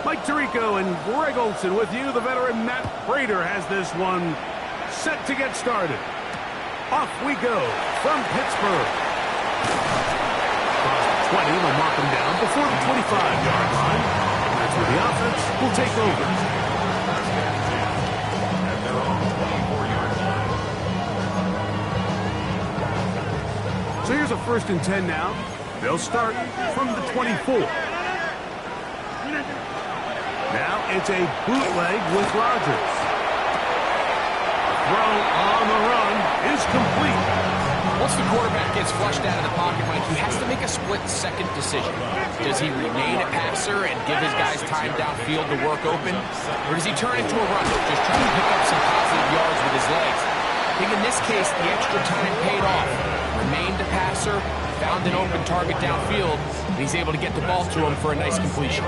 Mike Tirico and Greg Olson with you. The veteran Matt Prater has this one set to get started. Off we go from Pittsburgh. Across the 20, they'll mark him down before the 25-yard line. That's where the offense will take over. So here's a 1st and 10 now. They'll start from the 24. Now it's a bootleg with Rodgers. Throw on the run is complete. Once the quarterback gets flushed out of the pocket, Mike, he has to make a split-second decision. Does he remain a passer and give his guys time downfield to work open? Or does he turn into a runner, just trying to pick up some positive yards with his legs? I think in this case, the extra time paid off. Remained a passer, found an open target downfield, and he's able to get the ball to him for a nice completion.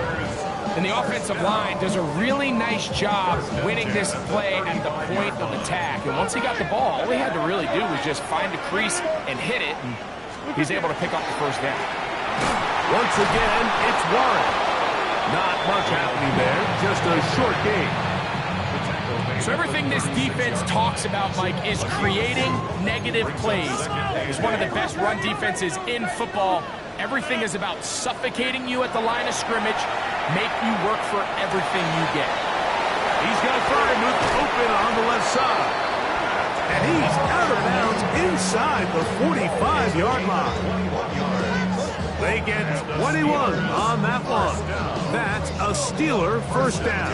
And the offensive line does a really nice job winning this play at the point of attack. And once he got the ball, all he had to really do was just find a crease and hit it, and he's able to pick up the 1st down. Once again, it's Warren. Not much happening there, just a short gain. So everything this defense talks about, Mike, is creating negative plays. It's one of the best run defenses in football. Everything is about suffocating you at the line of scrimmage, make you work for everything you get. He's got Frymuth open on the left side. And he's out of bounds inside the 45-yard line. They get 21 on that one. That's a Steeler 1st down.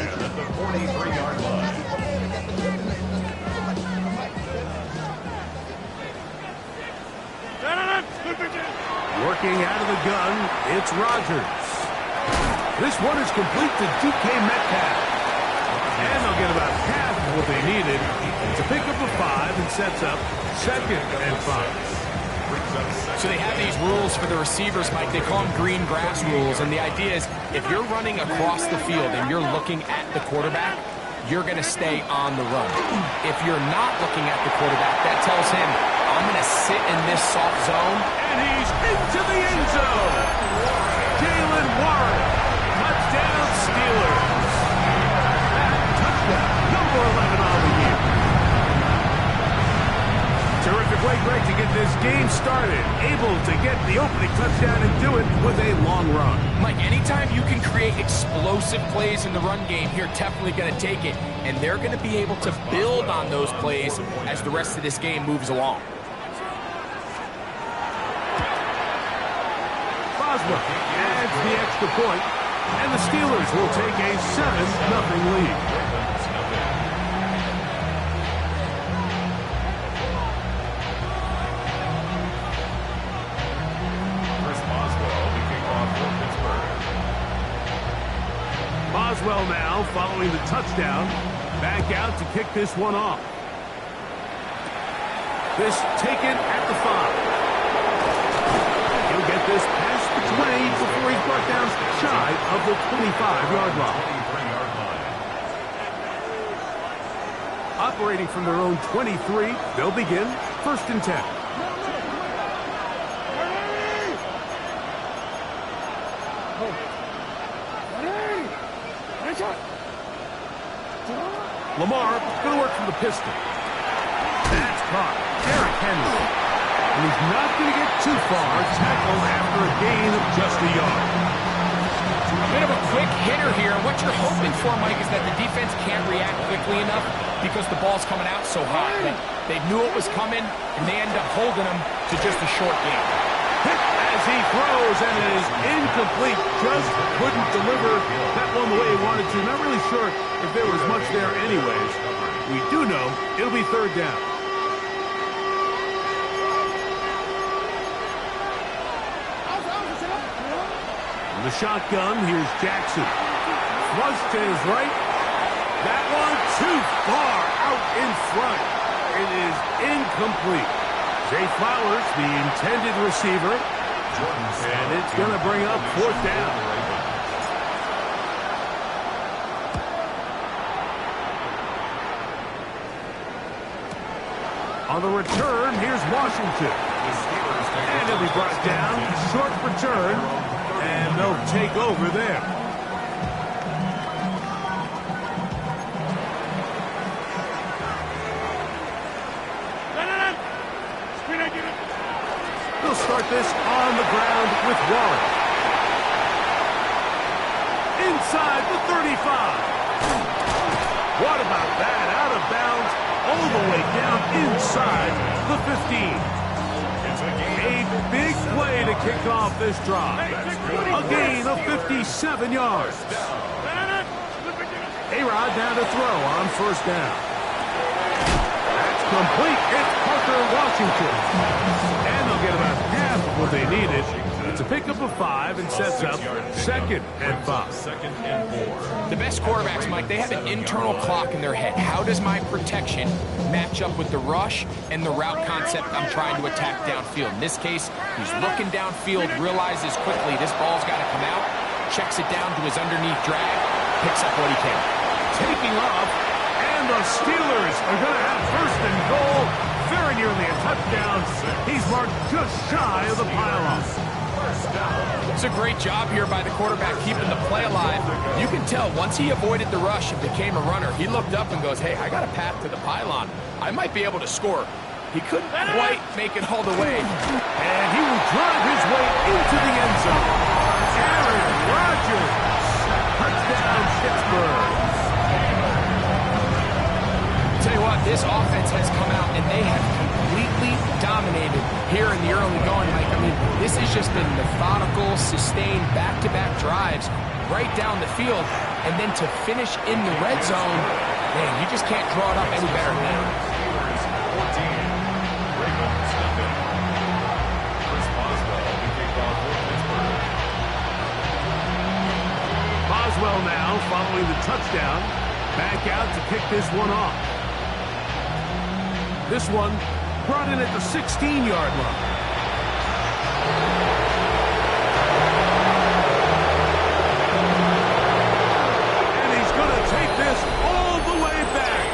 Working out of the gun, it's Rodgers. This one is complete to DK Metcalf. And they'll get about half of what they needed to pick up a 5 and sets up 2nd and 5. So they have these rules for the receivers, Mike. They call them green grass rules. And the idea is if you're running across the field and you're looking at the quarterback, you're going to stay on the run. If you're not looking at the quarterback, that tells him, I'm going to sit in this soft zone. And he's into the end zone. Jalen Warren. Touchdown, Steelers. That touchdown, number 11 on the year. Terrific way, Greg, to get this game started. Able to get the opening touchdown and do it with a long run. Mike, anytime you can create explosive plays in the run game, you're definitely going to take it. And they're going to be able to build on those plays as the rest of this game moves along. Boswell adds the extra point, and the Steelers will take a 7-0 lead. Boswell now following the touchdown, back out to kick this one off. This taken at the 5. He'll get this past the 20 before he's brought down shy of the 25-yard line. Operating from their own 23, they'll begin 1st and 10. Lamar going to work from the pistol. That's caught. Derrick Henry. And he's not going to get too far. Tackled after a gain of just a yard. A bit of a quick hitter here. What you're hoping for, Mike, is that the defense can't react quickly enough because the ball's coming out so hot. They knew it was coming, and they end up holding them to just a short gain. Hit as he throws, and it is incomplete. Just couldn't deliver that one the way he wanted to. Not really sure if there was much there anyways. We do know it'll be 3rd down. On the shotgun, here's Jackson. Thrust to his right. That one too far out in front. It is incomplete. Zay Flowers, the intended receiver. And it's going to bring up 4th down. On the return, here's Washington. And he'll be brought down. Short return. And they'll take over there. this on the ground with Warren. Inside the 35. What about that? Out of bounds, all the way down inside the 15. A big play to kick off this drive. A gain of 57 yards. A-Rod now to throw on first down. That's complete. It's Parker Washington. And they'll get about half of what they needed. It's a pickup of 5 and sets up 2nd and 5. The best quarterbacks, Mike, they have an internal clock in their head. How does my protection match up with the rush and the route concept I'm trying to attack downfield? In this case, he's looking downfield, realizes quickly this ball's got to come out, checks it down to his underneath drag, picks up what he can. Taking off, and the Steelers are going to have 1st and goal. Very nearly a touchdown. He's marked just shy of the pylon. It's a great job here by the quarterback keeping the play alive. You can tell once he avoided the rush and became a runner, he looked up and goes, hey, I got a path to the pylon. I might be able to score. He couldn't quite make it all the way. And he will drive his way into the end zone. Aaron Rodgers. Touchdown, Pittsburgh. Tell you what, this offense has come out and they have completely dominated here in the early going, Mike. I mean, this has just been methodical, sustained, back-to-back drives right down the field. And then to finish in the red zone, man, you just can't draw it up any better than that. Boswell now following the touchdown. Back out to kick this one off. This one brought in at the 16-yard line. And he's going to take this all the way back.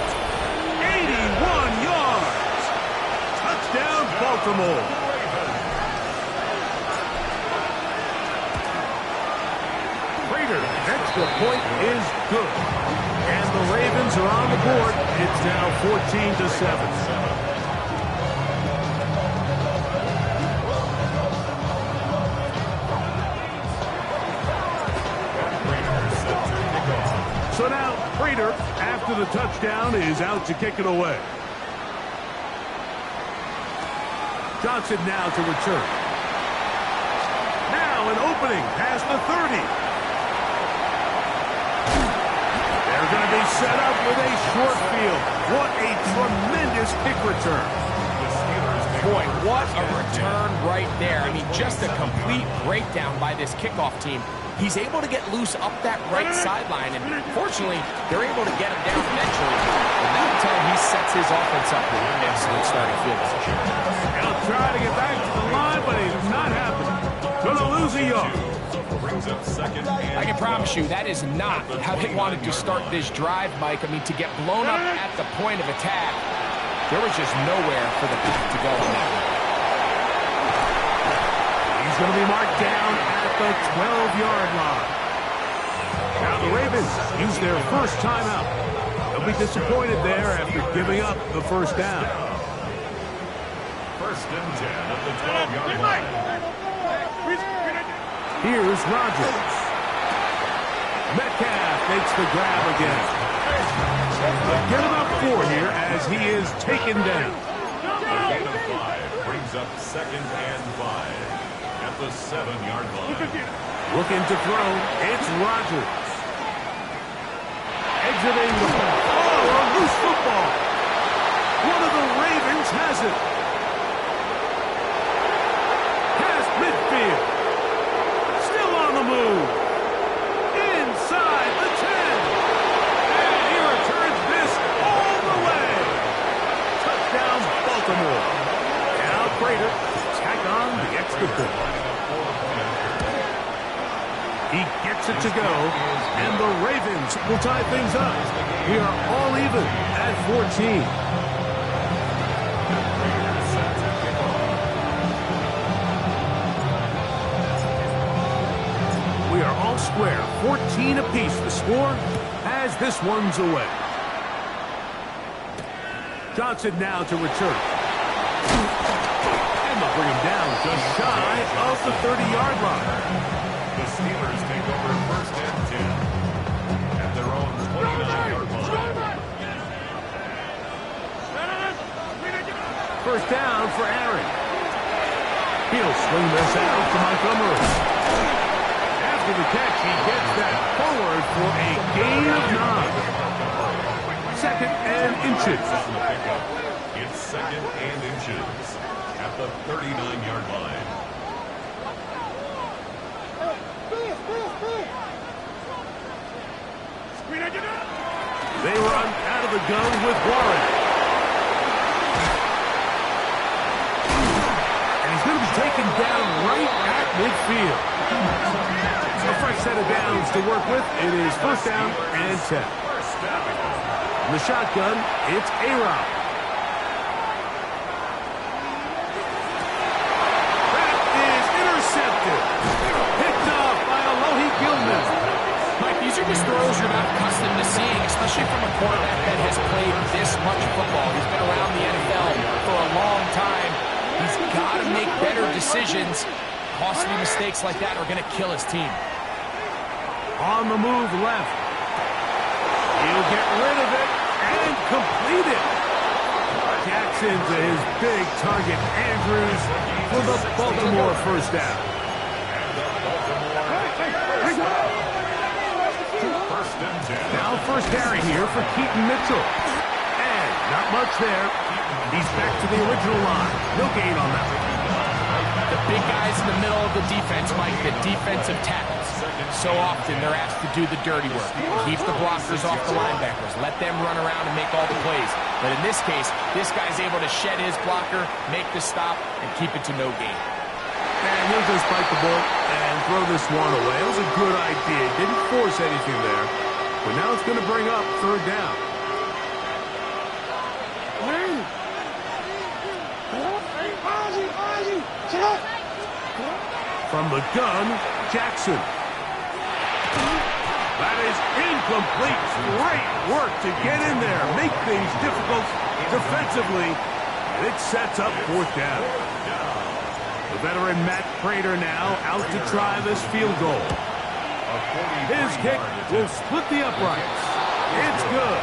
81 yards. Touchdown, Baltimore. Prater, extra point is good. And the Ravens are on the board. It's now 14-7. So now Prater, after the touchdown, is out to kick it away. Johnson now to return. Now an opening past the 30. They're going to be set up with a short field. What a tremendous kick return. Boy, what a return right there. I mean, just a complete breakdown by this kickoff team. He's able to get loose up that right sideline, and fortunately, they're able to get him down eventually. And that'll tell him he sets his offense up with an excellent starting field position. He'll try to get back to the line, but he's not happening. Gonna lose a yard. I can promise you that is not how they wanted to start this drive, Mike. I mean, to get blown up at the point of attack, there was just nowhere for the pack to go on that one. He's going to be marked down at the 12-yard line. Now the Ravens use their first timeout. They'll be disappointed there after giving up the first down. 1st and 10 at the 12-yard line. Here's Rodgers. Metcalf makes the grab again. But get about 4 here as he is taken down. A gain of 5 brings up 2nd and 5 at the 7-yard line. Looking to throw, it's Rodgers. Exiting the ball. Oh, a loose football. One of the Ravens has it. Past midfield. Still on the move. Inside the 10. And he returns this all the way. Touchdown, Baltimore. Now Prater to tack on the extra point. He gets it to go, and the Ravens will tie things up. We are all even at 14. We are all square, 14 apiece. The score as this one's away. Johnson now to return. And the bring him down just shy of the 30-yard line. The Steelers take over first and 10 at their own 29-yard line. First down for Aaron. He'll swing this out to Montgomery. After the catch, he gets that forward for a gain of 9. Second and inches. It's second and inches at the 39-yard line. They run out of the gun with Warren. And he's going to be taken down right at midfield. A fresh set of downs to work with. It is first down and 10. In the shotgun, it's A-Rob. That is intercepted. Picked off by Alohi Gilman. Mike, these are just throws you're not accustomed to seeing, especially from a quarterback that has played this much football. He's been around the NFL for a long time. He's got to make better decisions. Costly mistakes like that are going to kill his team. On the move left. He'll get rid of it and complete it. Jackson to his big target, Andrews, for the Baltimore first down. Now first carry here for Keaton Mitchell. And not much there. He's back to the original line. No gain on that one. The big guys in the middle of the defense, Mike, the defensive tackles. So often they're asked to do the dirty work. Keep the blockers off the linebackers. Let them run around and make all the plays. But in this case, this guy's able to shed his blocker, make the stop, and keep it to no gain. And he'll just bite the bullet and throw this one away. It was a good idea. Didn't force anything there. But now it's going to bring up third down. From the gun, Jackson. That is incomplete. Great work to get in there. Make things difficult defensively. And it sets up fourth down. The veteran Matt Prater now out to try this field goal. His kick will split the uprights. It's good.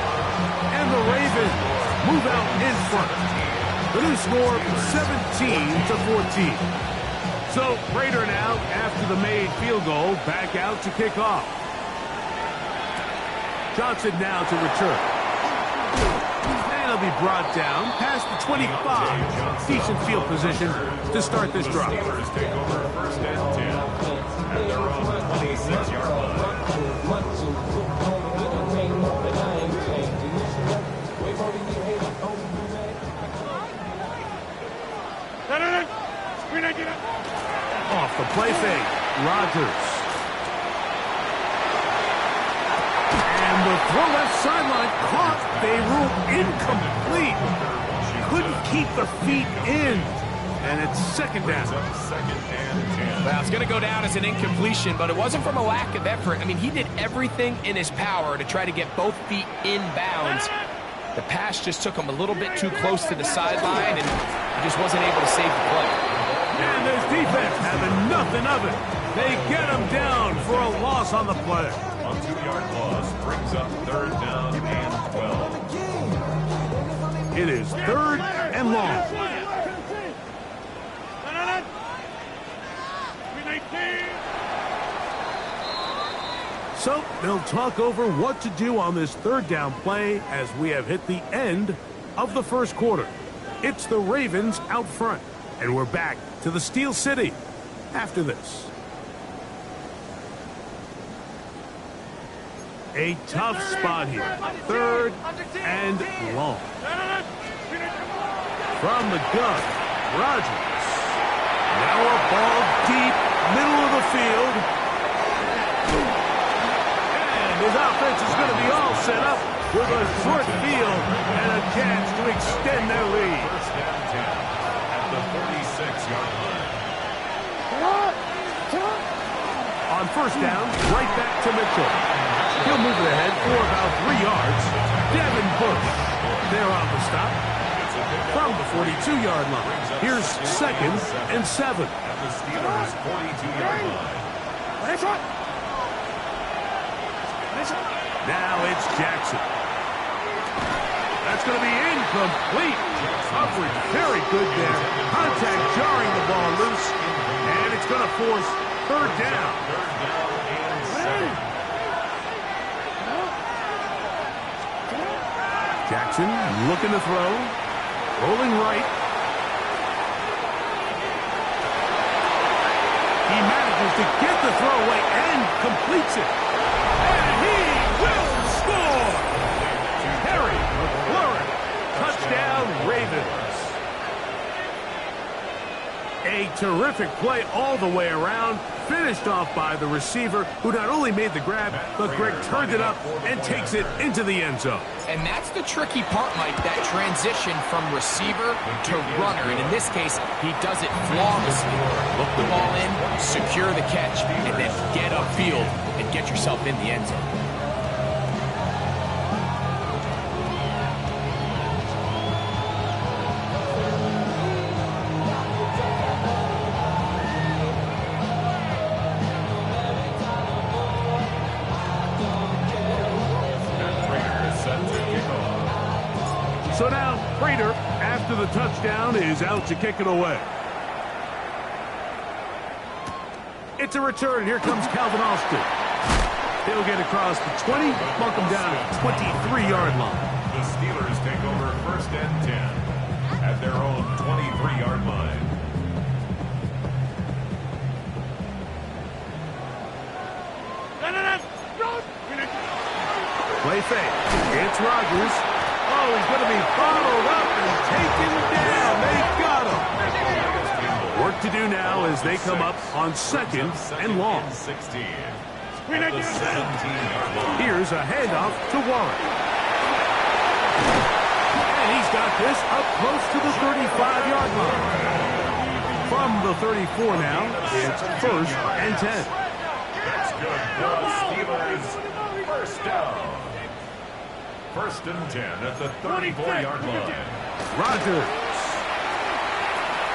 And the Ravens move out in front. The new score, 17-14. So Prater now, after the made field goal, back out to kick off. Johnson now to return. And he'll be brought down past the 25. Decent field position to start this drive. Steelers take over first and 10 at their own 26-yard line. Off the play fake, Rodgers. And the throw left sideline caught. They ruled incomplete. Couldn't keep the feet in. And it's second down. Second and 10. Well, it's going to go down as an incompletion, but it wasn't from a lack of effort. I mean, he did everything in his power to try to get both feet in bounds. The pass just took him a little bit too close to the sideline, and he just wasn't able to save the play. And this defense having nothing of it. They get him down for a loss on the play. A 2-yard loss brings up third down and 12. It is third and long. So they'll talk over what to do on this third down play as we have hit the end of the first quarter. It's the Ravens out front. And we're back to the Steel City after this. A tough spot here. Third and long. From the gun, Rodgers. Now a ball deep, middle of the field. And his offense is going to be all set up with a short field and a chance to extend their lead. First down 10 at the 36-yard line. On first down, right back to Mitchell. He'll move it ahead for about 3 yards. Devin Bush there on the stop. It's a pickup from the 42-yard line. Here's 2nd and 7. At the Steelers' 42-yard line. Now it's Jackson. That's going to be incomplete. Coverage very good there. Contact jarring the ball loose. And it's going to force 3rd down. 3rd down and 7. Jackson looking to throw. Rolling right. He manages to get the throw away and completes it. And he will score! Harry McLaurin. Touchdown, Ravens. A terrific play all the way around. Finished off by the receiver, who not only made the grab, but Greg turned it up and takes it into the end zone. And that's the tricky part, Mike, that transition from receiver to runner. And in this case, he does it flawlessly. Look the ball in, secure the catch, and then get upfield and get yourself in the end zone. So now, Prater, after the touchdown, is out to kick it away. It's a return. Here comes Calvin Austin. He'll get across the 20, mark him down at 23-yard line. The Steelers take over 1st and 10 at their own 23-yard line. Play fake. It's Rodgers. Oh, he's going to be bottled up and taken down. They got him. Work to do now as they come up on 2nd and long. 16. At the 17-yard line. Here's a handoff to Warren. And he's got this up close to the 35-yard line. From the 34 now, it's 1st and 10. That's good for the Steelers. 1st down. 1st and 10 at the 34-yard line. Rodgers.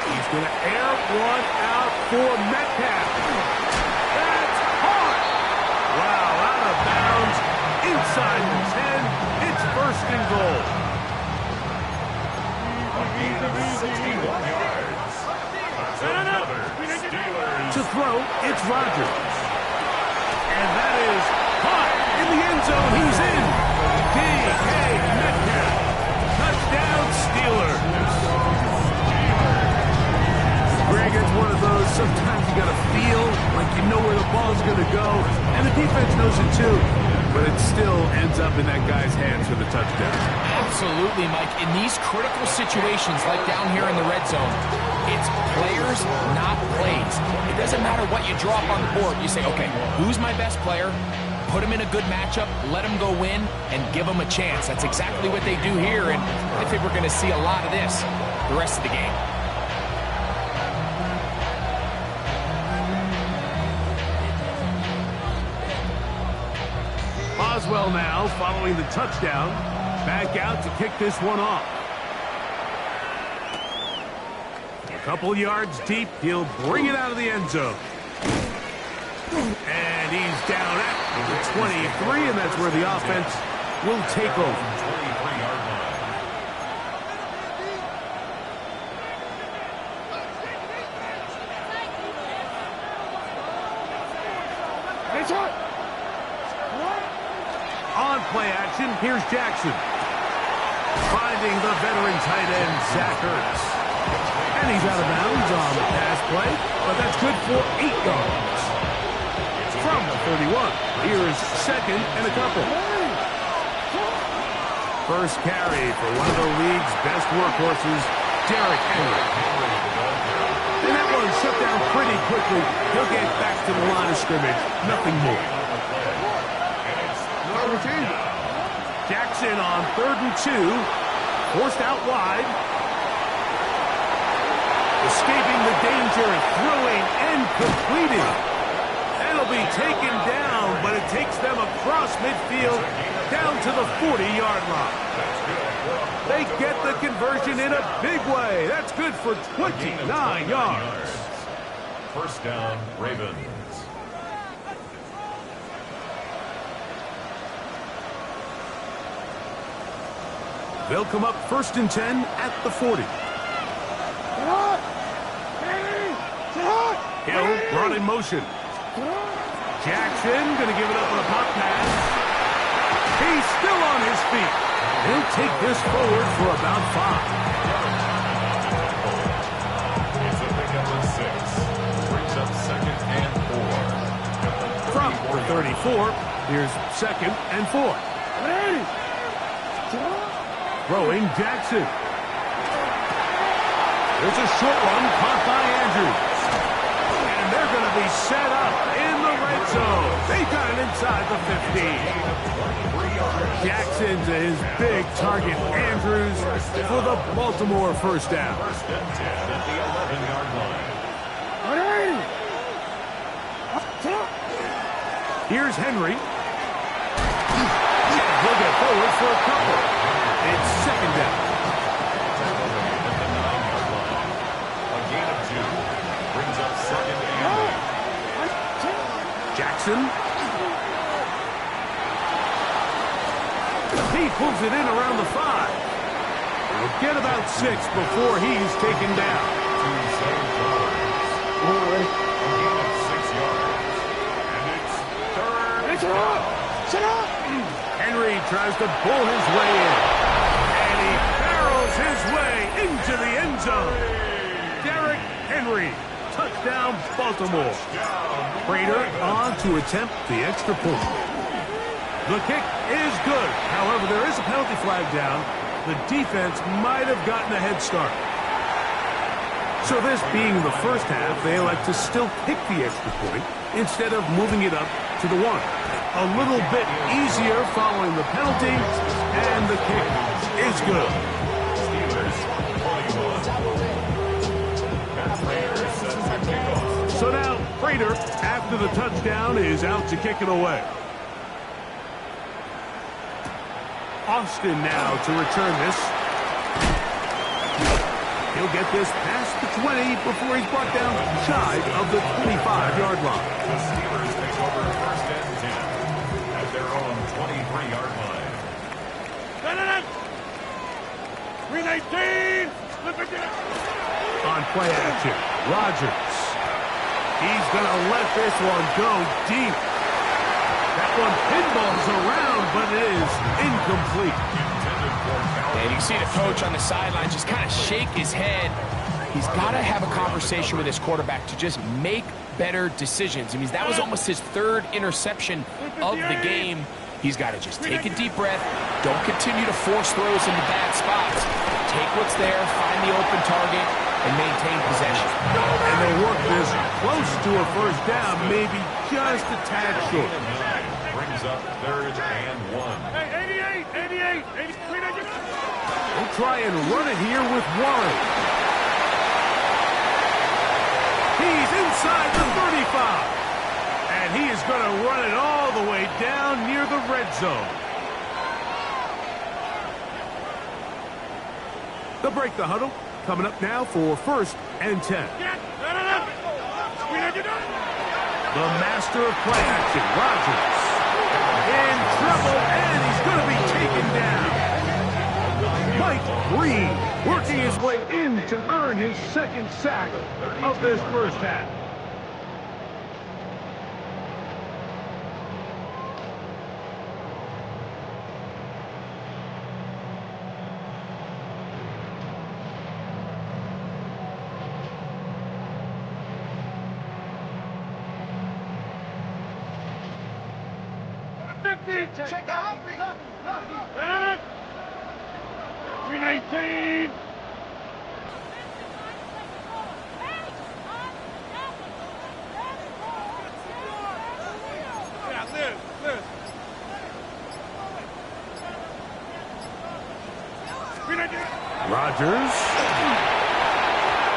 He's going to air one out for Metcalf. That's hard. Wow, out of bounds. Inside the 10. It's 1st and goal. A gain of 61 yards. That's another Steelers. To throw, it's Rodgers. And that is caught in the end zone. He's in. DK Metcalf. Touchdown, Steelers. Greg, it's one of those, sometimes you got to feel like you know where the ball's going to go, and the defense knows it too, but it still ends up in that guy's hands for the touchdown. Absolutely, Mike. In these critical situations, like down here in the red zone, it's players, not plays. It doesn't matter what you draw up on the board. You say, okay, who's my best player? Put him in a good matchup, let him go win, and give him a chance. That's exactly what they do here, and I think we're going to see a lot of this the rest of the game. Boswell now, following the touchdown, back out to kick this one off. A couple yards deep, he'll bring it out of the end zone. And he's down at the 23, and that's where the offense will take over. 23-yard line. On play action, here's Jackson. Finding the veteran tight end, Zach Ertz. And he's out of bounds on the pass play, but that's good for 8 yards. From the 31, here's 2nd and a couple. First carry for one of the league's best workhorses, Derrick Henry. And that one shut down pretty quickly. He'll get back to the line of scrimmage, nothing more. Jackson on 3rd and 2, forced out wide. Escaping the danger, throwing and completing. That'll be taken down but it takes them across midfield down to the 40-yard line. They get the conversion in a big way. That's good for 29 yards. First down, Ravens. They'll come up 1st and 10 at the 40. Hill brought in motion. Jackson going to give it up on a pop pass. He's still on his feet. He'll take this forward for about 5. It's a pickup of 6. Brings up 2nd and 4. From the 34, here's 2nd and 4. Throwing Jackson. There's a short one caught by Andrews. And they're going to be set up in the red zone. They got it inside the 15. Jackson to his big target, Andrews, for the Baltimore first down. 1st and 10 at the 11-yard line. Here's Henry. He'll get forward for a couple. It's 2nd down. A gain of 2. Brings up 2nd and 8. Jackson. He pulls it in around the 5. He'll get about 6 before he's taken down. 2 safe yards. A gain of 6 yards. And it's 3rd down. Henry tries to pull his way in. And he barrels his way into the end zone. Derrick Henry. Touchdown, Baltimore. Prater on to attempt the extra point. The kick is good. However, there is a penalty flag down. The defense might have gotten a head start. So this being the first half, they elect to still kick the extra point instead of moving it up to the 1. A little bit easier following the penalty, and the kick is good. So now, Prater, after the touchdown, is out to kick it away. Austin now to return this. He'll get this past the 20 before he's brought down shy of the 25-yard line. The Steelers take over 1st and 10 at their own 23-yard line. 319. On play action, Rodgers. He's going to let this one go deep. That one pinballs around, but it is incomplete. And you see the coach on the sideline just kind of shake his head. He's got to have a conversation with his quarterback to just make better decisions. I mean, that was almost his 3rd interception of the game. He's got to just take a deep breath. Don't continue to force throws into bad spots. Take what's there, find the open target, and maintain possession. And they work this close to a first down, maybe just a tad short. Brings up 3rd and 1. Hey, 88. We'll try and run it here with Warren. He's inside the 35. And he is going to run it all the way down near the red zone. They'll break the huddle. Coming up now for 1st and 10. The master of play action, Rodgers. In trouble, and he's going to be taken down. Mike Green working his way in to earn his 2nd sack of this first half. Check out. 319. Rodgers.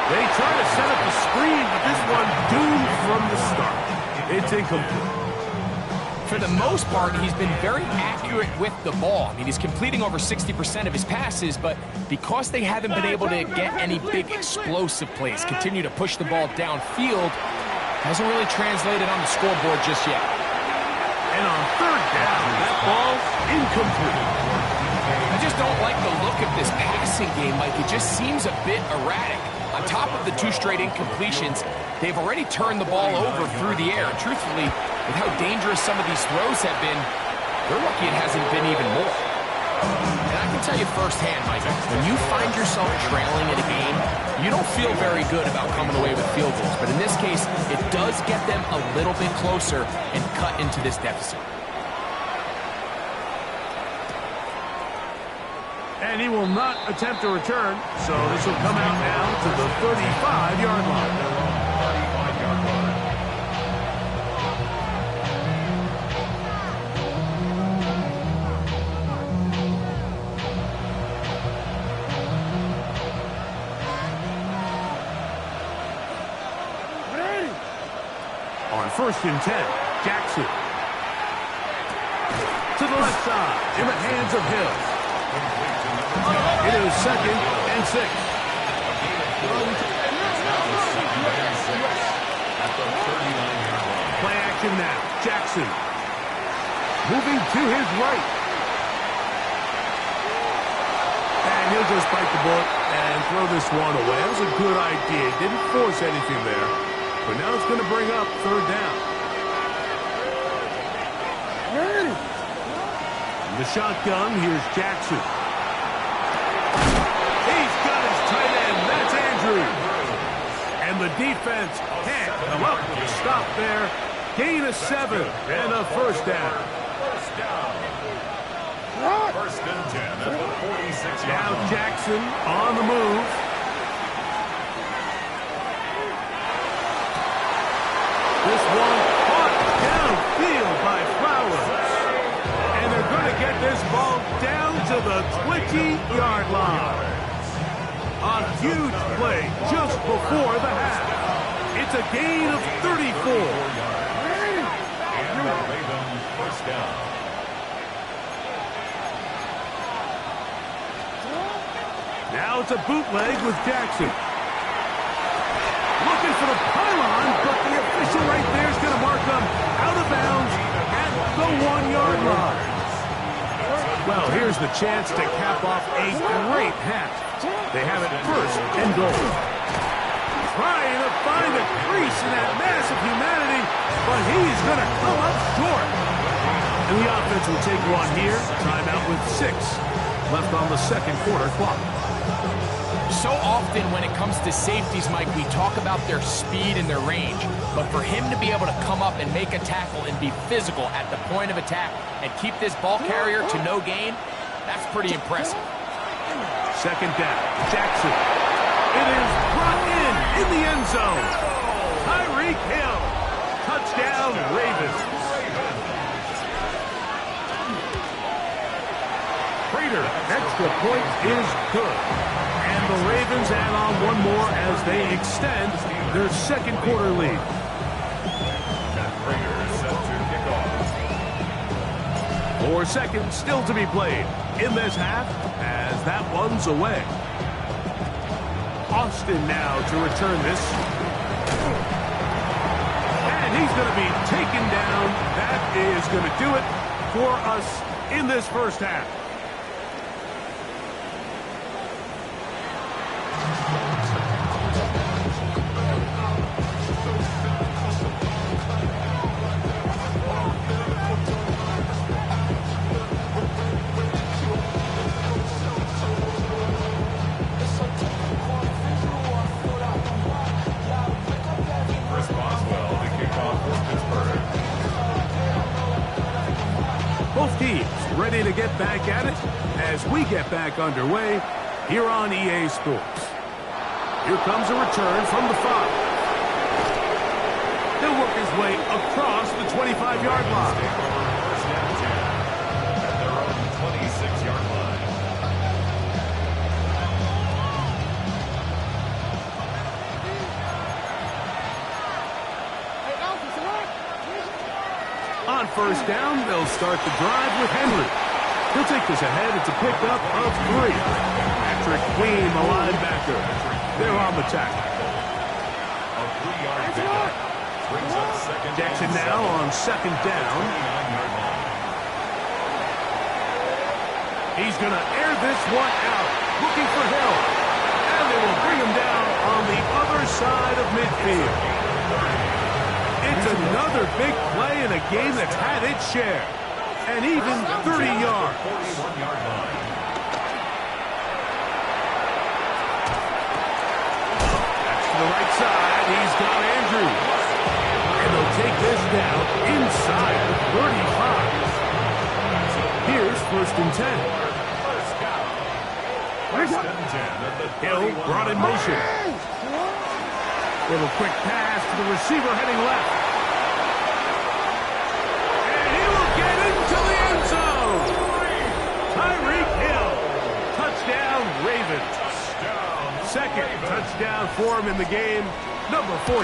They try to set up a screen, but this one doomed from the start. It's incomplete. for the most part, he's been very accurate with the ball. I mean, he's completing over 60% of his passes, but because they haven't been able to get any big explosive plays, continue to push the ball downfield, hasn't really translated on the scoreboard just yet. And on third down, that ball's incomplete. I just don't like the look of this passing game, Mike. It just seems a bit erratic. On top of the 2 straight incompletions, they've already turned the ball over through the air. And truthfully, with how dangerous some of these throws have been, they're lucky it hasn't been even more. And I can tell you firsthand, Mike, when you find yourself trailing in a game, you don't feel very good about coming away with field goals. But in this case, it does get them a little bit closer and cut into this deficit. And he will not attempt a return, so this will come out now to the 35-yard line. 35-yard line. On 1st and 10, Jackson. To the left side, in the hands of Hill. It is 2nd and 6. Play action now. Jackson. Moving to his right. And he'll just bite the bullet and throw this one away. That was a good idea. Didn't force anything there. But now it's going to bring up 3rd down. In the shotgun, here's Jackson. He's got his tight end. That's Andrew. And the defense can't come up with a stop there. Gain of 7 and a 1st down. 1st and 10 at the 46-yard Now line. Jackson on the move. This one caught downfield by Flowers. And they're going to get this ball down to the 20-yard line. A huge play just before the half. It's a gain of 34. And the Ravens 1st down. Now it's a bootleg with Jackson. Looking for the pylon, but the official right there is going to mark them out of bounds at the 1-yard line. Well, here's the chance to cap off a great half. They have it 1st and goal. Trying to find a crease in that mass of humanity, but he's going to come up short. And the offense will take one here. Timeout with 6 left on the 2nd quarter clock. So often when it comes to safeties, Mike, we talk about their speed and their range. But for him to be able to come up and make a tackle and be physical at the point of attack and keep this ball carrier to no gain, that's pretty impressive. 2nd down, Jackson. It is brought in the end zone. Tyreek Hill. Touchdown, Ravens. Prater, extra point is good. And the Ravens add on one more as they extend their 2nd quarter lead. Matt Prater set to kick off. 4 seconds still to be played in this half as that one's away. Austin now to return this. And he's going to be taken down. That is going to do it for us in this 1st half. Both teams ready to get back at it as we get back underway here on EA Sports. Here comes a return from the 5. He'll work his way across the 25-yard line. 1st and 10 at their own 26-yard line. On first down. They'll start the drive with Henry. He'll take this ahead. It's a pickup of 3. Patrick Queen, the linebacker. They're on the tackle. A 3-yard pickup. Brings up second. Jackson now on second down. He's going to air this one out, looking for Hill. And they will bring him down on the other side of midfield. It's another big play in a game that's had its share. And even 30 yards. 41-yard line. That's to the right side. He's got Andrews. And they'll take this down inside the 35. Here's first and 10. Hill brought in motion. Little quick pass to the receiver heading left. And he will get into the end zone. Tyreek Hill. Touchdown, Ravens. Second touchdown for him in the game. Number 14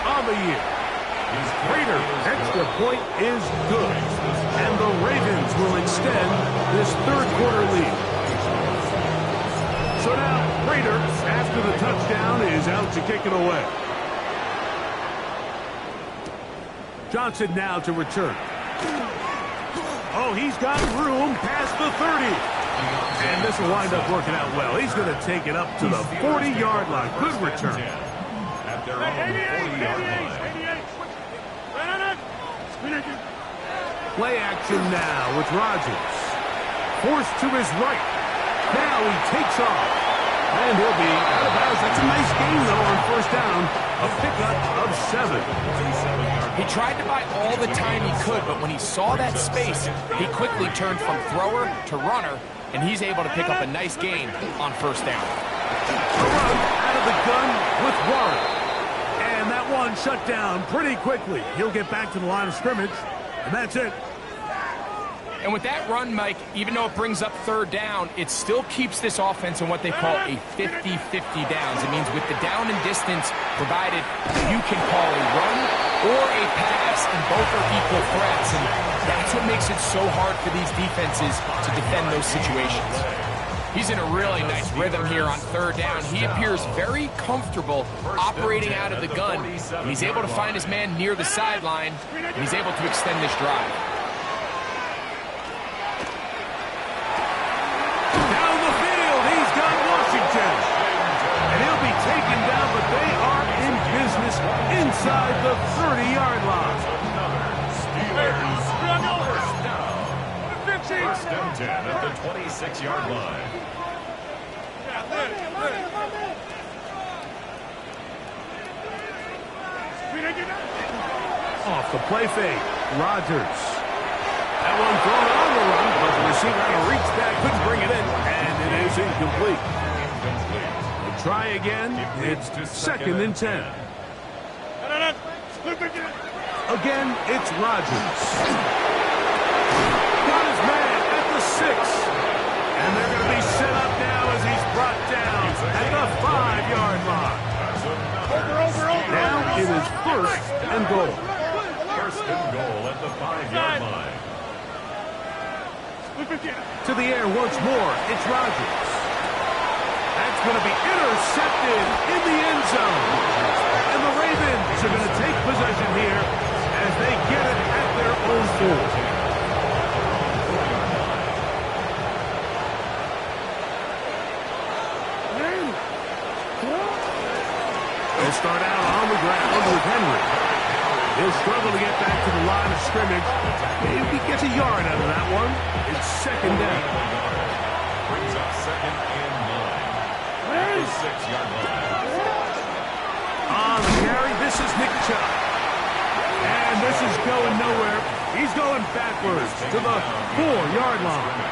on the year. Raiders' extra point is good. And the Ravens will extend this third quarter lead. So now, Raiders, after the touchdown, is out to kick it away. Johnson now to return. Oh, he's got room past the 30. And this will wind up working out well. He's going to take it up to the 40-yard line. Good return. At their own 40-yard line. Play action now with Rodgers. Forced to his right. Now he takes off. And he'll be out of bounds. That's a nice gain, though, on first down. A pickup of 7. He tried to buy all the time he could, but when he saw that space, he quickly turned from thrower to runner, and he's able to pick up a nice gain on first down. A run out of the gun with Warren. And that one shut down pretty quickly. He'll get back to the line of scrimmage, and that's it. And with that run, Mike, even though it brings up third down, it still keeps this offense in what they call a 50-50 downs. It means with the down and distance provided, you can call a run or a pass, and both are equal threats. And that's what makes it so hard for these defenses to defend those situations. He's in a really nice rhythm here on third down. He appears very comfortable operating out of the gun. And he's able to find his man near the sideline, and he's able to extend this drive. And he'll be taken down, but they are in business inside the 30-yard line. First and 10 at the 26-yard line. Off the play fake, Rodgers. That one thrown on the run, but the receiver had to reach back, couldn't bring it in, and it is incomplete. Try again. It's second and 10. Again, it's Rodgers. Got his man at the 6. And they're going to be set up now as he's brought down at the 5-yard line. Now it is first and goal. First and goal at the 5-yard line. To the air once more. It's Rodgers. That's going to be intercepted in the end zone. And the Ravens are going to take possession here as they get it at their own 4. They'll start out on the ground with Henry. He'll struggle to get back to the line of scrimmage. Maybe gets a yard out of that one. It's second down. Brings up second and 9. At the 6-yard line. On the carry, this is Nick Chubb. And this is going nowhere. He's going backwards to the 4-yard line.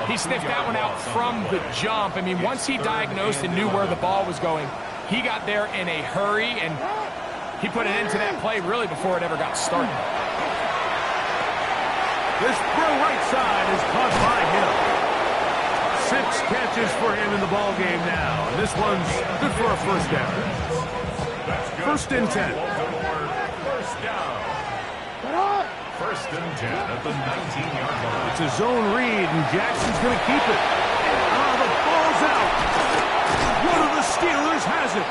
He sniffed that one out from the jump. I mean, once he diagnosed and knew where the ball was going, he got there in a hurry, and he put an end to that play really before it ever got started. This throw right side is caught by Hill. 6 catches for him in the ball game now. And this one's good for a first down. First and 10. First down. First and 10 at the 19-yard line. It's a zone read, and Jackson's going to keep it. The ball's out. One of the Steelers has it.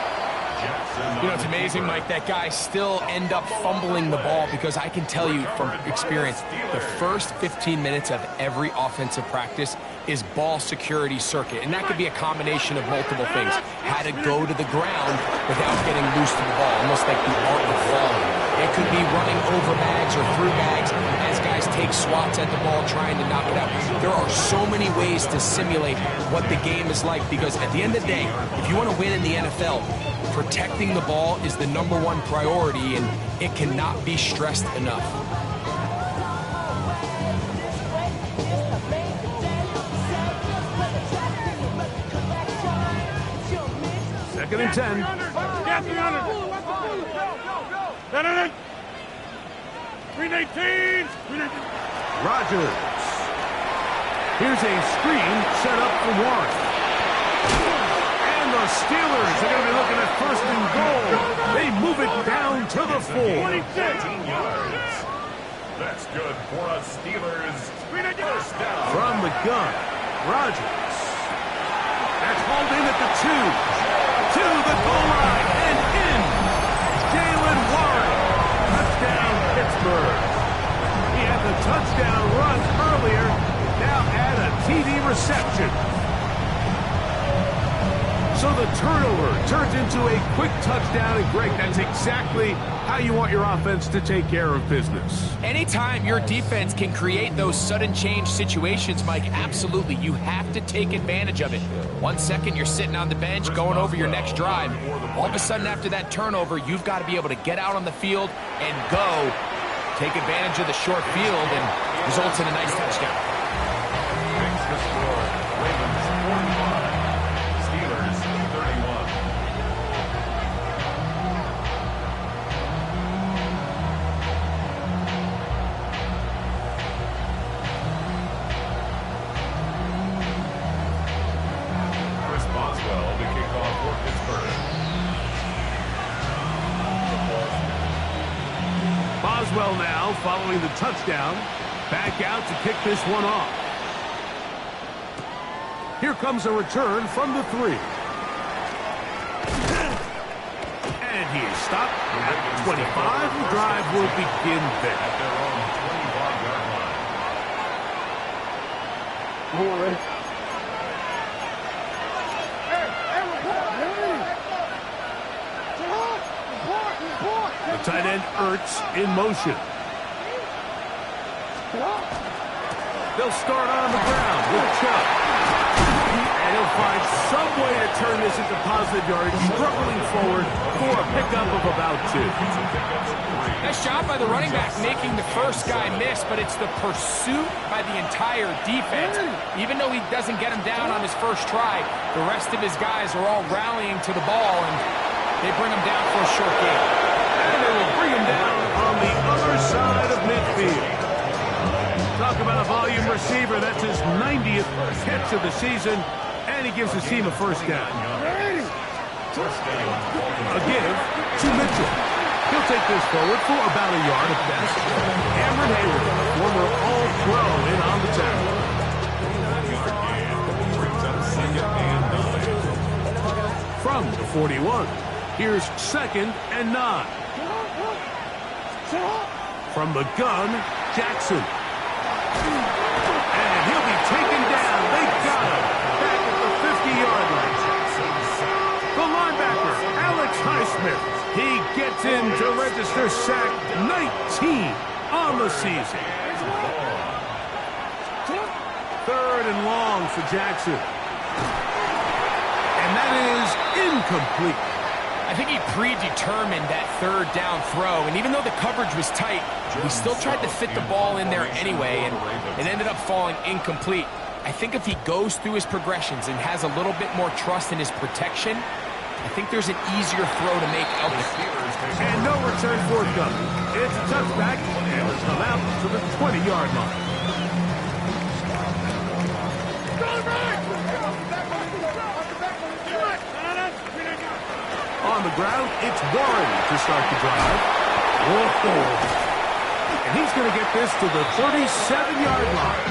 You know, it's amazing, Mike, that guys still end up fumbling the ball because I can tell you from experience, the first 15 minutes of every offensive practice is ball security circuit, and that could be a combination of multiple things. How to go to the ground without getting loose to the ball, almost like the art of falling. It could be running over bags or through bags as guys take swats at the ball trying to knock it out. There are so many ways to simulate what the game is like because at the end of the day, if you want to win in the NFL, protecting the ball is the #1 priority, and it cannot be stressed enough. Second and 10. Get 319. Rodgers. Here's a screen set up for Warren. And the Steelers are going to be looking at first and goal. They move it down to the 4. 14 yards. That's good for a Steelers first down. From the gun, Rodgers. That's hauled in at the 2. To the goal line and in. Jalen Warren. Touchdown, Pittsburgh. He had the touchdown run earlier. Now add a TD reception. So the turnover turns into a quick touchdown, and Greg, that's exactly how you want your offense to take care of business. Anytime your defense can create those sudden change situations, Mike, absolutely, you have to take advantage of it. 1 second, you're sitting on the bench going over your next drive. All of a sudden, after that turnover, you've got to be able to get out on the field and go. Take advantage of the short field and results in a nice touchdown. Makes the score. Ravens 45. Steelers 31. Chris Boswell to kick off for Pittsburgh. Boswell now following the touchdown. Back out to kick this one off. Here comes a return from the 3. And he is stopped at the 25. The drive will begin there. At their own 25-yard line. The tight end Ertz in motion. They'll start on the ground with Chubb. And he'll find some way to turn this into positive yards, struggling forward for a pickup of about 2. Nice job by the running back making the first guy miss, but it's the pursuit by the entire defense. Even though he doesn't get him down on his first try, the rest of his guys are all rallying to the ball, and they bring him down for a short gain. And they will bring him down on the other side of midfield. Talk about a volume receiver. That's his 90th catch of the season, and he gives his team a first down. A give to Mitchell. He'll take this forward for about a yard at best. Cameron Hayward, former All-Pro, in on the tackle. Brings up second and 9. From the 41, here's second and 9. From the gun, Jackson. And he'll be taken down. They got him back at the 50-yard line. The linebacker, Alex Highsmith. He gets in to register sack 19 on the season. Third and long for Jackson. And that is incomplete. I think he predetermined that third down throw, and even though the coverage was tight, he still tried to fit the ball in there anyway, and it ended up falling incomplete. I think if he goes through his progressions and has a little bit more trust in his protection, I think there's an easier throw to make out there. And no return forthcoming. It's a touchback, and it'll come out to the 20-yard line. On the ground, it's Warren to start the drive. Whoa. And He's going to get this to the 37-yard line.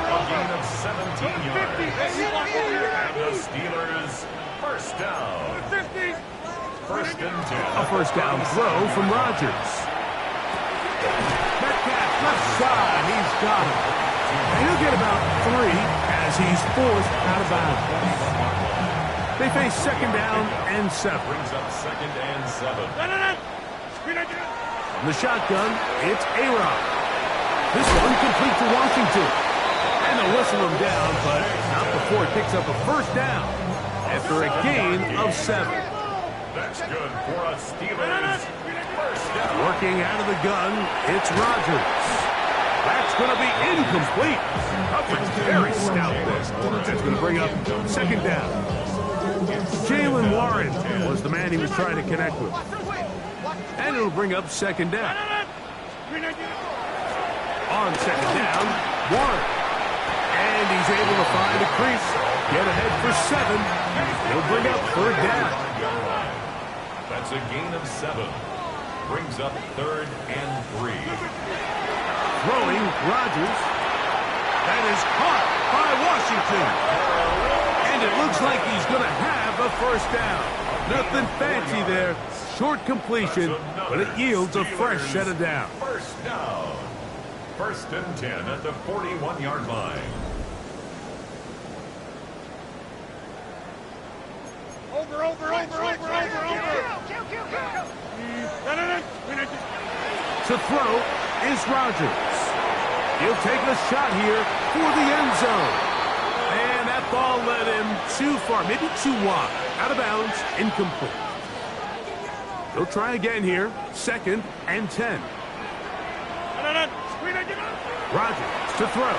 A gain of 17 yards. And the Steelers first down. First and 10. A first down throw from Rodgers. Metcalf left side. He's got it. And he'll get about 3 as he's forced out of bounds. They face second down and 7. Brings up second and 7. From the shotgun, it's A-Rod. This one complete to Washington. And they'll whistle him down, but not before it picks up a first down after a gain of 7. That's good for a Steelers first down. Working out of the gun, it's Rodgers. That's going to be incomplete. It's very stout this. That's going to bring up second down. Jalen Warren was the man he was trying to connect with. And it'll bring up second down. On second down, Warren. And he's able to find a crease. Get ahead for 7. He'll bring up third down. That's a gain of 7. Brings up third and 3. Throwing, Rodgers. That is caught by Washington. And it looks like he's going to have a first down. Nothing fancy there. Short completion, but it yields a fresh set of downs. First down. First and 10 at the 41-yard line. Over. To throw is Rodgers. He'll take a shot here for the end zone. And that ball led him too far, maybe too wide. Out of bounds, incomplete. He'll try again here, second and 10. Rodgers to throw.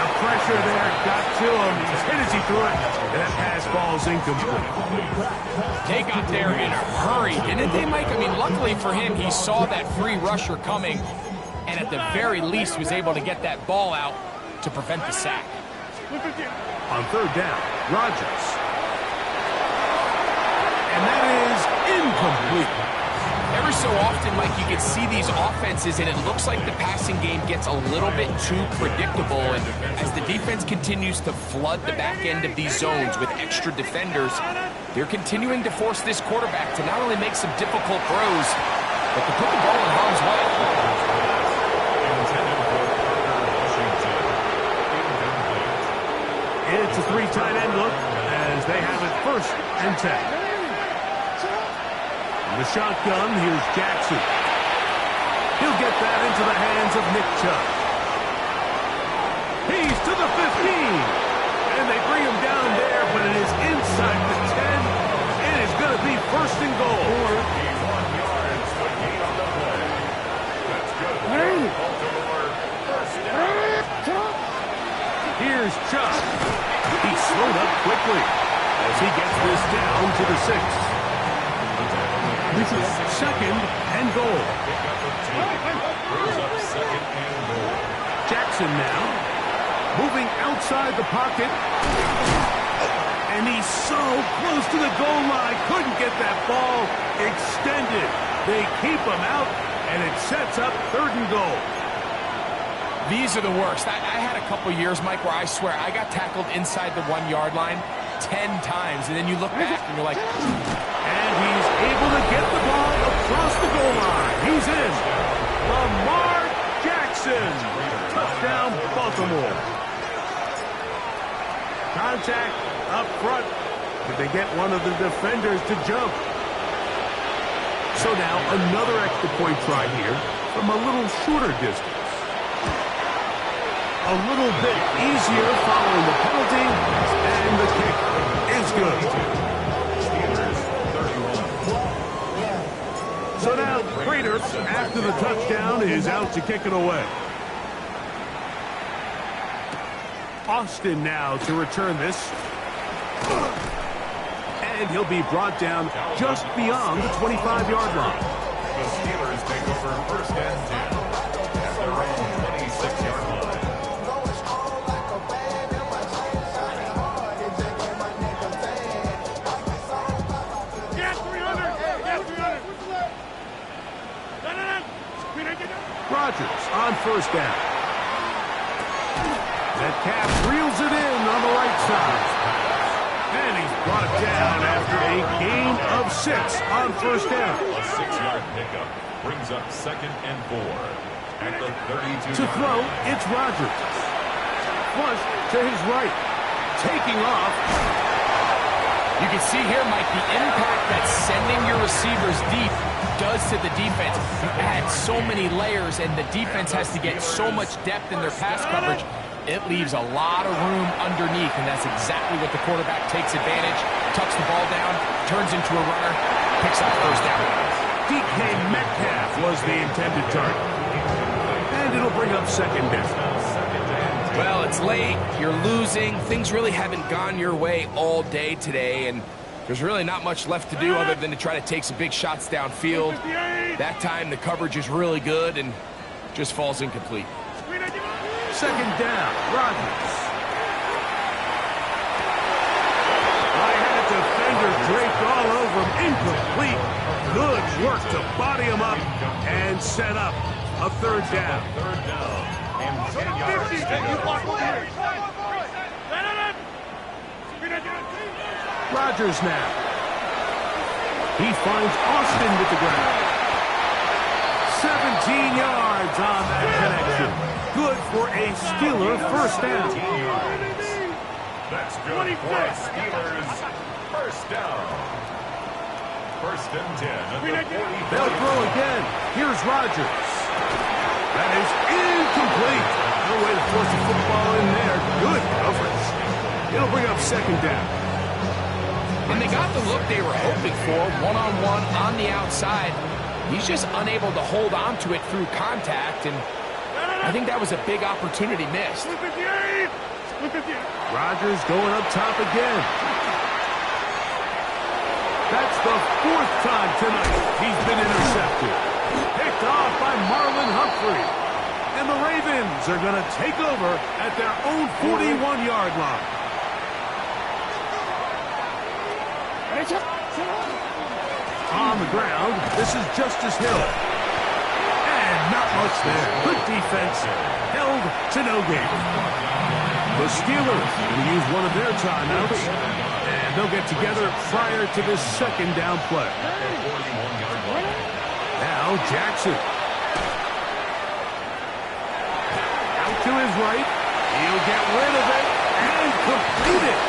The pressure there got to him. He's hit as he threw it. And that pass ball's incomplete. They got there in a hurry, didn't they, Mike? I mean, luckily for him, he saw that free rusher coming, and at the very least was able to get that ball out to prevent the sack. On third down, Rodgers. And that is incomplete. Every so often, Mike, you can see these offenses, and it looks like the passing game gets a little bit too predictable. And as the defense continues to flood the back end of these zones with extra defenders, they're continuing to force this quarterback to not only make some difficult throws, but to put the ball in harm's way. It's a 3 tight end look as they have it first and 10. The shotgun, here's Jackson. He'll get that into the hands of Nick Chubb. He's to the 15. And they bring him down there, but it is inside the 10. It is going to be first and goal. 41 yards to gain on the play. That's good. Baltimore first down. Here's Chubb. He slowed up quickly as he gets this down to the 6. This is second and goal. Jackson now moving outside the pocket. And he's so close to the goal line. Couldn't get that ball extended. They keep him out, and it sets up third and goal. These are the worst. I had a couple years, Mike, where I swear I got tackled inside the 1-yard line 10 times, and then you look back and you're like... And he's able to get the ball across the goal line. He's in. Lamar Jackson. Touchdown, Baltimore. Contact up front. Did they get one of the defenders to jump? So now another extra point try here from a little shorter distance. A little bit easier following the penalty, and the kick is good. So now Raiders, after the touchdown, is out to kick it away. Austin now to return this. And he'll be brought down just beyond the 25-yard line. The Steelers take over first and 10 at their own 26-yard line. Rodgers on first down. Metcalf reels it in on the right side. And he's brought down after a gain of 6 on first down. A 6-yard pickup brings up 2nd and 4 at the 32. To throw, it's Rodgers. Flush to his right. Taking off. You can see here, Mike, the impact that sending your receivers deep does to the defense. You add so many layers, and the defense has to get so much depth in their pass coverage. It leaves a lot of room underneath, and that's exactly what the quarterback takes advantage, tucks the ball down, turns into a runner, picks up first down. DK Metcalf was the intended target. And it'll bring up 2nd down. Well, it's late, you're losing, things really haven't gone your way all day today, and there's really not much left to do other than to try to take some big shots downfield. That time the coverage is really good and just falls incomplete. 2nd down, Rodgers. I had a defender draped all over him, incomplete. Good work to body him up and set up a 3rd down. 3rd down and 10 yards. Rodgers now. He finds Austin with the ground. 17 yards on that connection. Good for a Steeler first down. That's good for a Steelers first down. 1st and 10 at the 40. They'll throw again. Here's Rodgers. That is incomplete. No way to force a football in there. Good coverage. It'll bring up 2nd down. And they got the look they were hoping for, one-on-one on the outside. He's just unable to hold on to it through contact, and I think that was a big opportunity missed. Rodgers going up top again. That's the 4th time tonight he's been intercepted. Picked off by Marlon Humphrey. And the Ravens are going to take over at their own 41-yard line. On the ground, this is Justice Hill. And not much there. Good defense. Held to no gain. The Steelers going to use one of their timeouts. And they'll get together prior to this 2nd down play. Now Jackson. Out to his right. He'll get rid of it and complete it.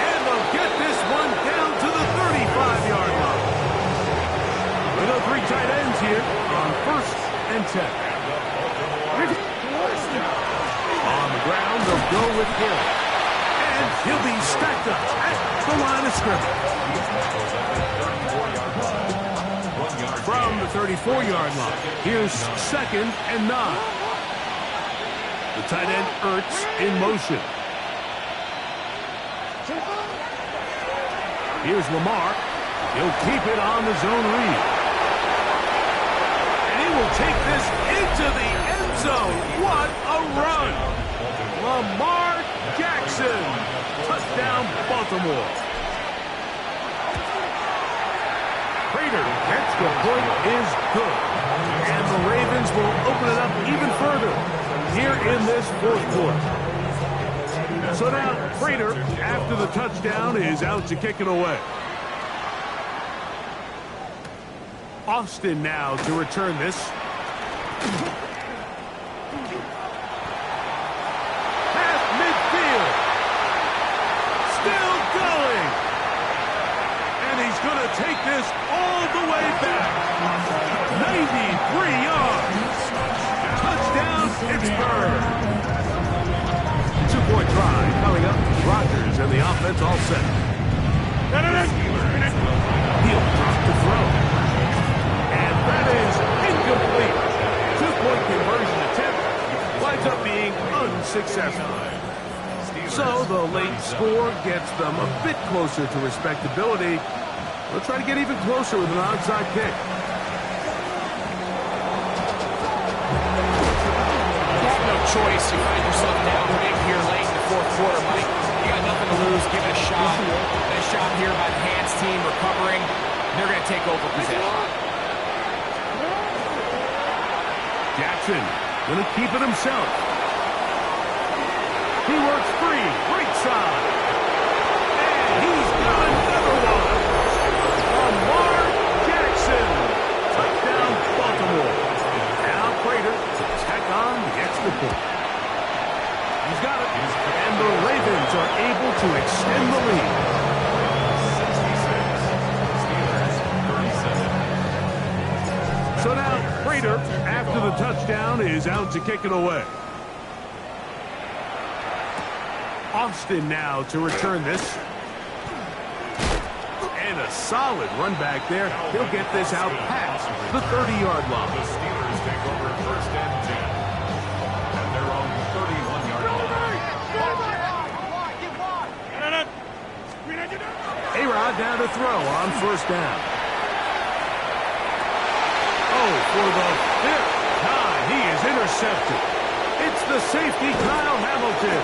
And they'll get this one down to the 35-yard line. With the 3 tight ends here on 1st and 10. On the ground, they'll go with Hill. And he'll be stacked up at the line of scrimmage. From the 34-yard line, here's 2nd and 9. The tight end Ertz in motion. Here's Lamar. He'll keep it on the zone read. And he will take this into the end zone. What a run! Lamar Jackson. Touchdown, Baltimore. Prater gets the point is good. And the Ravens will open it up even further here in this 4th quarter. So now, Prater, after the touchdown, is out to kick it away. Austin now to return this. Half midfield. Still going. And he's going to take this all the way back. 93 yards. Touchdown, Pittsburgh. 2-point try coming up. Rodgers and the offense all set. He'll drop to throw. And that is incomplete. 2-point conversion attempt winds up being unsuccessful. So the late score gets them a bit closer to respectability. They'll try to get even closer with an onside kick. Choice. You find yourself down big here late in the 4th quarter, Mike. You got nothing to lose. Give it a shot. Nice job here by the hands team recovering. They're going to take over possession. Jackson going to keep it himself. He works free, right side. And he's got another one. Lamar Jackson. Touchdown, Baltimore. Now Prater to tack on the extra point. He's got it. And the Ravens are able to extend the lead. 66, 37. So now Prater, after the touchdown, is out to kick it away. Austin now to return this. And a solid run back there. He'll get this out past the 30-yard line. The Steelers take over first and 10. At their own 31-yard line. A-Rod down to throw on first down. Oh, for the fifth time, he is intercepted. It's the safety, Kyle Hamilton.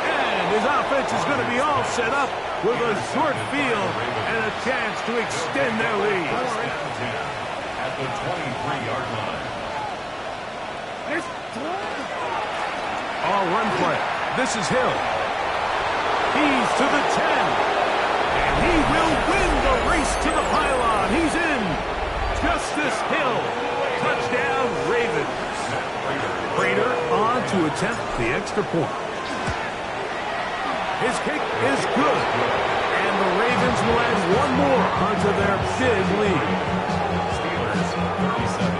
And his offense is going to be all set up with a short field and a chance to extend their lead. First and 10 at the 23-yard line. All run play. This is Hill. He's to the 10. And he will win the race to the pylon. He's in. Justice Hill. Touchdown, Ravens. Prater on to attempt the extra point. His kick is good. And the Ravens will add one more onto their big lead. Steelers 37.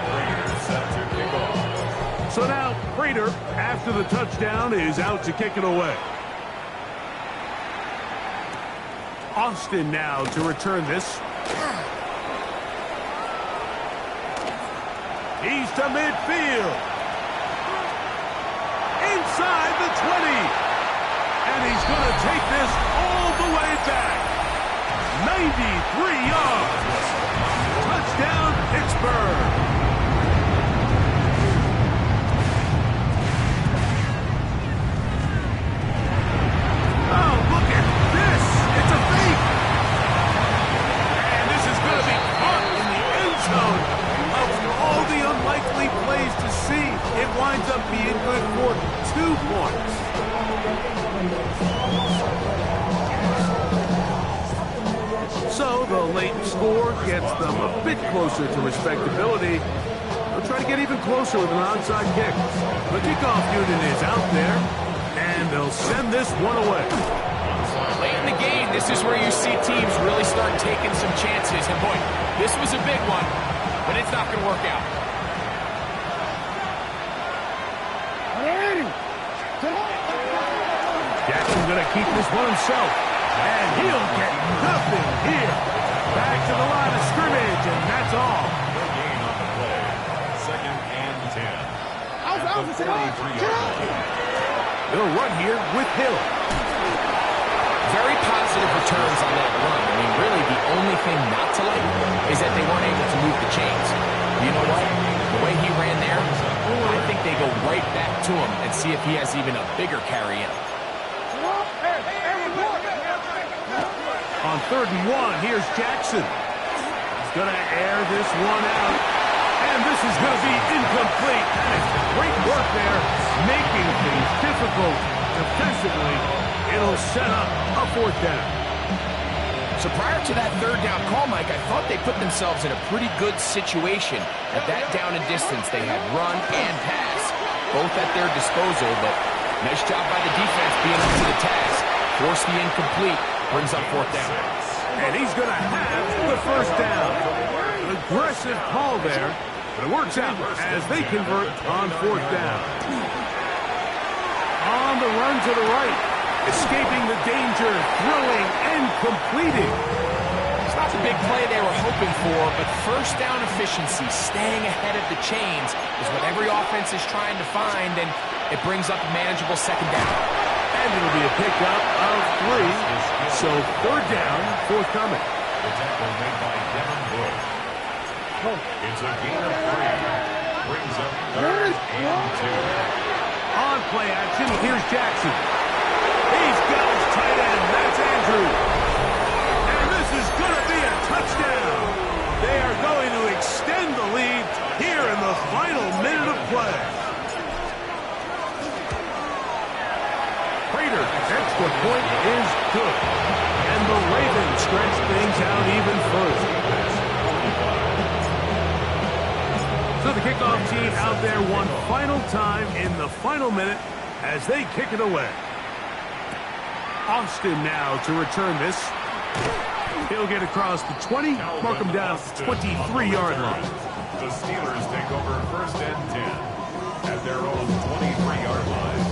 Prater set to kick off. So now Prater, after the touchdown, is out to kick it away. Austin now to return this. He's to midfield. Inside the 20. And he's going to take this all the way back. 93 yards. Touchdown, Pittsburgh. Oh, look at this. It's a fake. And this is going to be caught in the end zone. Of all the unlikely plays to see, it winds up being good for 2 points. So the late score gets them a bit closer to respectability. They'll try to get even closer with an onside kick. The kickoff unit is out there, and they'll send this one away. Late in the game, this is where you see teams really start taking some chances. And boy, this was a big one, but it's not going to work out. Jackson's going to keep this one himself, and he'll get nothing here. Back to the line of scrimmage, and that's all. No gain on the play. Second and 10. At the 43-yard line. They'll run here with Hill. Very positive returns on that run. I mean, really, the only thing not to like is that they weren't able to move the chains. You know what? The way he ran there, I think they go right back to him and see if he has even a bigger carry in him. On 3rd and 1, here's Jackson. He's going to air this one out. And this is going to be incomplete. That is great work there, making things difficult defensively. It'll set up a 4th down. So prior to that 3rd down call, Mike, I thought they put themselves in a pretty good situation. At that down and distance, they had run and pass, both at their disposal, but nice job by the defense being up to the task. Force the incomplete, brings up 4th down. And he's going to have the 1st down. An aggressive call there, but it works out as they convert on 4th down. On the run to the right, escaping the danger, throwing and completing. It's not the big play they were hoping for, but 1st down efficiency, staying ahead of the chains, is what every offense is trying to find, and it brings up a manageable 2nd down. And it'll be a pickup of 3. So 3rd down, forthcoming. The tackle made by Devin Bush. It's a gain of 3. Brings up 3rd and 2. On play action, here's Jackson. He's got his tight end. That's Andrews. And this is going to be a touchdown. They are going to extend the lead. final minute of play. Prater's extra point is good. And the Ravens stretch things out even further. So the kickoff team out there one final time in the final minute as they kick it away. Austin now to return this. He'll get across the 20, mark him down at the 23-yard line. The Steelers take over 1st and 10 at their own 23-yard line.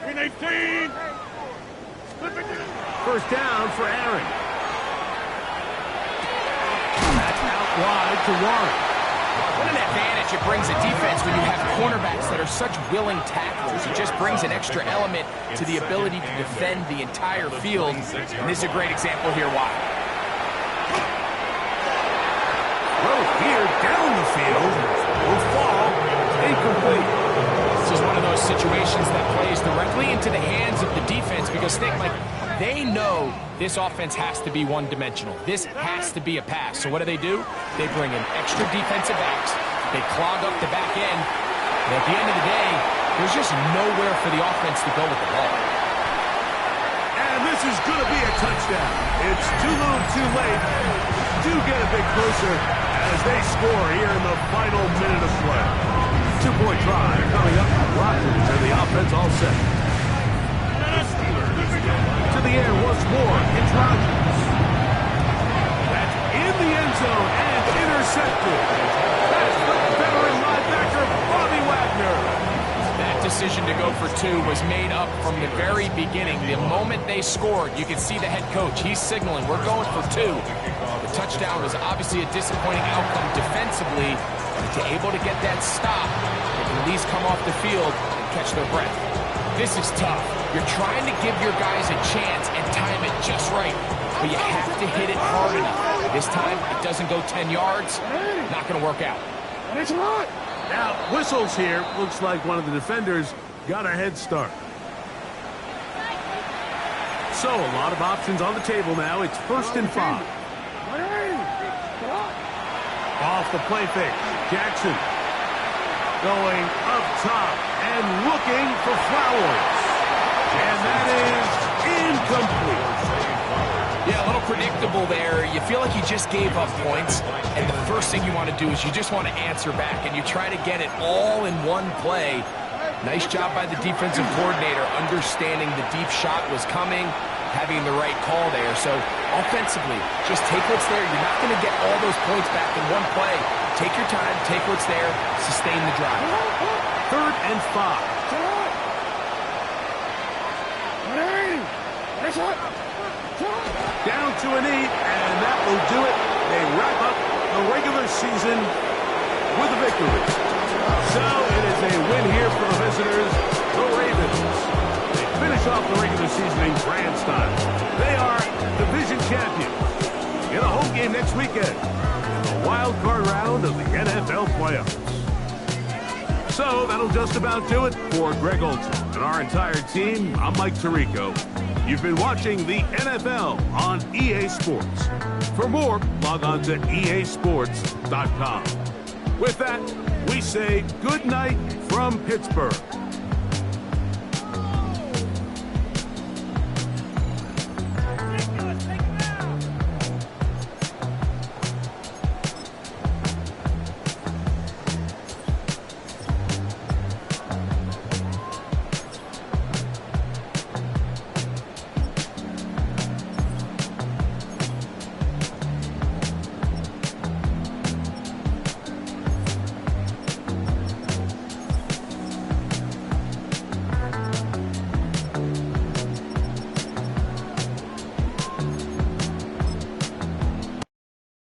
In 18. First down for Aaron. That's out wide to Warren. What an advantage it brings a defense when you have cornerbacks that are such willing tacklers. It just brings an extra element to the ability to defend the entire field. And this is a great example here why. Throw here down the field will fall incomplete. This is one of those situations that plays directly into the hands of the defense because they know this offense has to be one-dimensional. This has to be a pass. So what do? They bring in extra defensive backs. They clog up the back end. And at the end of the day, there's just nowhere for the offense to go with the ball. And this is going to be a touchdown. It's too little too late. Do get a bit closer as they score here in the final minute of play. Two-point try coming up. Rodgers and the offense all set. To the air once more. It's Rodgers. That's in the end zone and intercepted. That's the veteran linebacker, Bobby Wagner. That decision to go for two was made up from the very beginning. The moment they scored, you could see the head coach. He's signaling, we're going for two. The touchdown was obviously a disappointing outcome defensively. But to able to get that stop, they can at least come off the field and catch their breath. This is tough. You're trying to give your guys a chance and time it just right. But you have to hit it hard enough. This time, it doesn't go 10 yards. Not going to work out. Now, whistles here. Looks like one of the defenders got a head start. So, a lot of options on the table now. It's 1st and 5. Off the play fake. Jackson going up top and looking for Flowers. And that is incomplete. Yeah, a little predictable there. You feel like you just gave up points, and the first thing you want to do is you just want to answer back, and you try to get it all in one play. Nice job by the defensive coordinator, understanding the deep shot was coming, having the right call there. So offensively, just take what's there. You're not going to get all those points back in one play. Take your time, take what's there, sustain the drive. 3rd and 5. Down to a knee, and that will do it. They wrap up the regular season with a victory. So it is a win here for the visitors, the Ravens. They finish off the regular season in grand style. They are division champions. Get a home game next weekend. A wild card round of the NFL playoffs. So that'll just about do it for Greg Olson and our entire team. I'm Mike Tirico. You've been watching the NFL on EA Sports. For more, log on to easports.com. With that, we say good night from Pittsburgh.